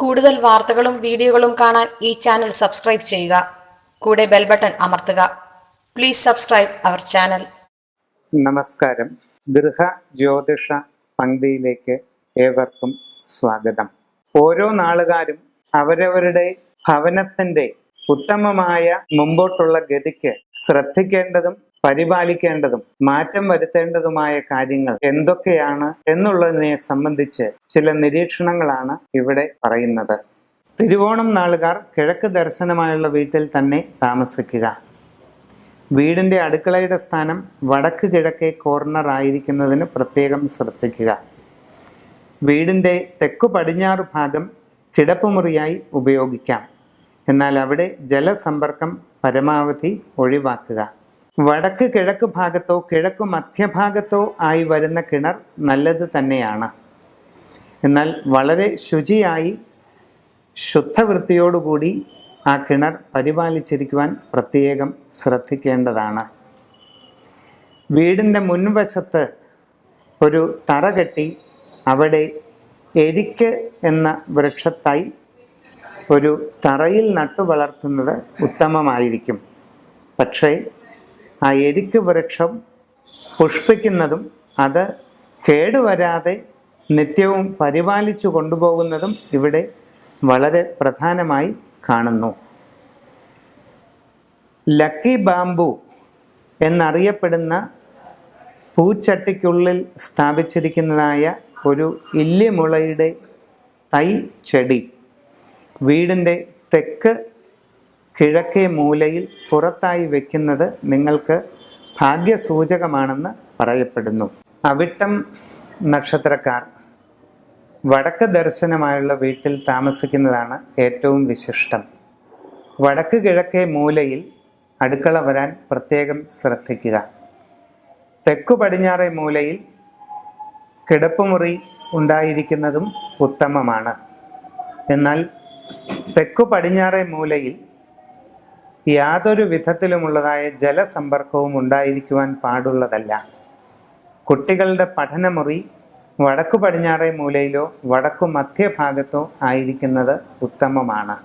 കൂടുതൽ വാർത്തകളും വീഡിയോകളും കാണാൻ ഈ ചാനൽ സബ്സ്ക്രൈബ് ചെയ്യുക. കൂടെ ബെൽ ബട്ടൺ അമർത്തുക. Please subscribe our channel. നമസ്കാരം. ഗൃഹ ജ്യോതിഷ പങ്ക്തിയിലേക്ക് ഏവർക്കും സ്വാഗതം. ഓരോ നാളുകാരും അവരവരുടെ ഭവനത്തിന്റെ ഉത്തമമായ മുമ്പോട്ടുള്ള ഗതിക്ക് ശ്രദ്ധിക്കേണ്ടതും പരിപാലിക്കേണ്ടതും മാറ്റം വരുത്തേണ്ടതുമായ കാര്യങ്ങൾ എന്തൊക്കെയാണ് എന്നുള്ളതിനെ സംബന്ധിച്ച് ചില നിരീക്ഷണങ്ങളാണ് ഇവിടെ പറയുന്നത്. തിരുവോണം നാളുകാർ കിഴക്ക് ദർശനമായുള്ള വീട്ടിൽ തന്നെ താമസിക്കുക. വീടിന്റെ അടുക്കളയുടെ സ്ഥാനം വടക്ക് കിഴക്കേ കോർണർ ആയിരിക്കുന്നതിന് പ്രത്യേകം ശ്രദ്ധിക്കുക. വീടിന്റെ തെക്കു പടിഞ്ഞാറ് ഭാഗം കിടപ്പുമുറിയായി ഉപയോഗിക്കാം. എന്നാൽ അവിടെ ജലസമ്പർക്കം പരമാവധി ഒഴിവാക്കുക. വടക്ക് കിഴക്ക് ഭാഗത്തോ കിഴക്കു മധ്യഭാഗത്തോ ആയി വരുന്ന കിണർ നല്ലത് തന്നെയാണ്. എന്നാൽ വളരെ ശുചിയായി ശുദ്ധവൃത്തിയോടുകൂടി ആ കിണർ പരിപാലിച്ചിരിക്കുവാൻ പ്രത്യേകം ശ്രദ്ധിക്കേണ്ടതാണ്. വീടിൻ്റെ മുൻവശത്ത് ഒരു തറ കെട്ടി അവിടെ എരിക്ക് എന്ന വൃക്ഷത്തൈ ഒരു തറയിൽ നട്ടു വളർത്തുന്നത് ഉത്തമമായിരിക്കും. പക്ഷേ ആ എരിക്ക് വൃക്ഷം പുഷ്പിക്കുന്നതും അത് കേടുവരാതെ നിത്യവും പരിപാലിച്ചു കൊണ്ടുപോകുന്നതും ഇവിടെ വളരെ പ്രധാനമായി കാണുന്നു. ലക്കി ബാംബു എന്നറിയപ്പെടുന്ന പൂച്ചട്ടിക്കുള്ളിൽ സ്ഥാപിച്ചിരിക്കുന്നതായ ഒരു ഇല്ലിമുളയുടെ തൈ ചെടി വീടിൻ്റെ തെക്ക് കിഴക്കേ മൂലയിൽ പുറത്തായി വയ്ക്കുന്നത് നിങ്ങൾക്ക് ഭാഗ്യസൂചകമാണെന്ന് പറയപ്പെടുന്നു. അവിട്ടം നക്ഷത്രക്കാർ വടക്ക് ദർശനമായുള്ള വീട്ടിൽ താമസിക്കുന്നതാണ് ഏറ്റവും വിശിഷ്ടം. വടക്ക് കിഴക്കേ മൂലയിൽ അടുക്കള വരാൻ പ്രത്യേകം ശ്രദ്ധിക്കുക. തെക്കു പടിഞ്ഞാറേ മൂലയിൽ കിടപ്പുമുറി ഉണ്ടായിരിക്കുന്നതും ഉത്തമമാണ്. എന്നാൽ തെക്കു പടിഞ്ഞാറേ മൂലയിൽ യാതൊരു വിധത്തിലുമുള്ളതായ ജലസമ്പർക്കവും ഉണ്ടായിരിക്കുവാൻ പാടുള്ളതല്ല. കുട്ടികളുടെ പഠനമുറി വടക്കു പടിഞ്ഞാറേ മൂലയിലോ വടക്കു മധ്യഭാഗത്തോ ആയിരിക്കുന്നത് ഉത്തമമാണ്.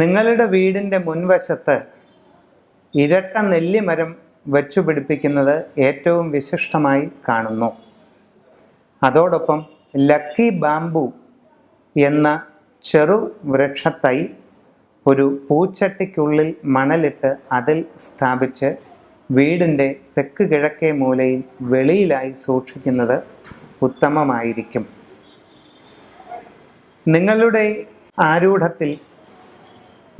നിങ്ങളുടെ വീടിൻ്റെ മുൻവശത്ത് ഇരട്ട നെല്ലിമരം വച്ചു പിടിപ്പിക്കുന്നത് ഏറ്റവും വിശിഷ്ടമായി കാണുന്നു. അതോടൊപ്പം ലക്കി ബാംബു എന്ന ചെറു വൃക്ഷത്തൈ ഒരു പൂച്ചട്ടിക്കുള്ളിൽ മണലിട്ട് അതിൽ സ്ഥാപിച്ച് വീടിൻ്റെ തെക്ക് കിഴക്കേ മൂലയിൽ വെളിയിലായി സൂക്ഷിക്കുന്നത് ഉത്തമമായിരിക്കും. നിങ്ങളുടെ ആരൂഢത്തിൽ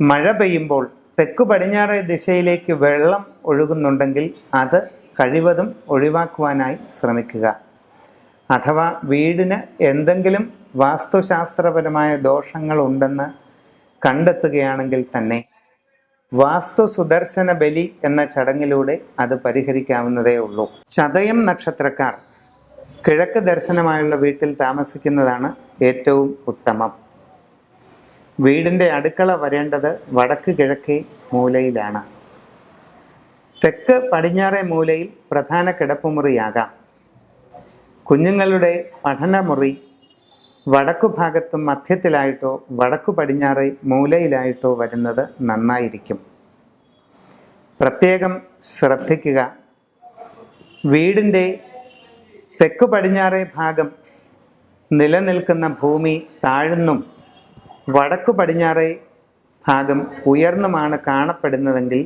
മഴ പെയ്യുമ്പോൾ തെക്കു പടിഞ്ഞാറേ ദിശയിലേക്ക് വെള്ളം ഒഴുകുന്നുണ്ടെങ്കിൽ അത് കഴിവതും ഒഴിവാക്കുവാനായി ശ്രമിക്കുക. അഥവാ വീടിന് എന്തെങ്കിലും വാസ്തുശാസ്ത്രപരമായ ദോഷങ്ങളുണ്ടെന്ന് കണ്ടെത്തുകയാണെങ്കിൽ തന്നെ വാസ്തു സുദർശന ബലി എന്ന ചടങ്ങിലൂടെ അത് പരിഹരിക്കാവുന്നതേ ഉള്ളൂ. ചതയം നക്ഷത്രക്കാർ കിഴക്ക് ദർശനമായുള്ള വീട്ടിൽ താമസിക്കുന്നതാണ് ഏറ്റവും ഉത്തമം. വീടിൻ്റെ അടുക്കള വരേണ്ടത് വടക്ക് കിഴക്കേ മൂലയിലാണ്. തെക്ക് പടിഞ്ഞാറേ മൂലയിൽ പ്രധാന കിടപ്പുമുറിയാകാം. കുഞ്ഞുങ്ങളുടെ പഠനമുറി വടക്കു ഭാഗത്തും മധ്യത്തിലായിട്ടോ വടക്കു പടിഞ്ഞാറേ മൂലയിലായിട്ടോ വരുന്നത് നന്നായിരിക്കും. പ്രത്യേകം ശ്രദ്ധിക്കുക. വീടിൻ്റെ തെക്കു പടിഞ്ഞാറേ ഭാഗം നിലനിൽക്കുന്ന ഭൂമി താഴ്ന്നും വടക്കു പടിഞ്ഞാറേ ഭാഗം ഉയർന്നുമാണ് കാണപ്പെടുന്നതെങ്കിൽ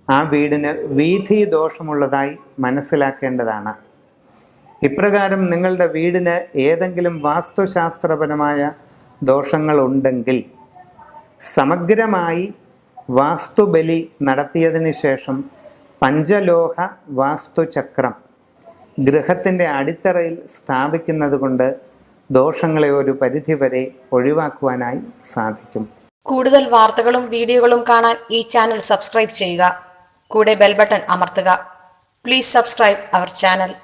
ആ വീടിന് വീഥി ദോഷമുള്ളതായി മനസ്സിലാക്കേണ്ടതാണ്. ഇപ്രകാരം നിങ്ങളുടെ വീടിന് ഏതെങ്കിലും വാസ്തുശാസ്ത്രപരമായ ദോഷങ്ങളുണ്ടെങ്കിൽ സമഗ്രമായി വാസ്തുബലി നടത്തിയതിന് ശേഷം പഞ്ചലോഹ വാസ്തുചക്രം ഗൃഹത്തിൻ്റെ അടിത്തറയിൽ സ്ഥാപിക്കുന്നത് കൊണ്ട് ദോഷങ്ങളെ ഒരു പരിധിവരെ ഒഴിവാക്കുവാനായി സാധിക്കും. കൂടുതൽ വാർത്തകളും വീഡിയോകളും കാണാൻ ഈ ചാനൽ സബ്സ്ക്രൈബ് ചെയ്യുക. കൂടെ ബെൽ ബട്ടൺ അമർത്തുക. Please subscribe our channel.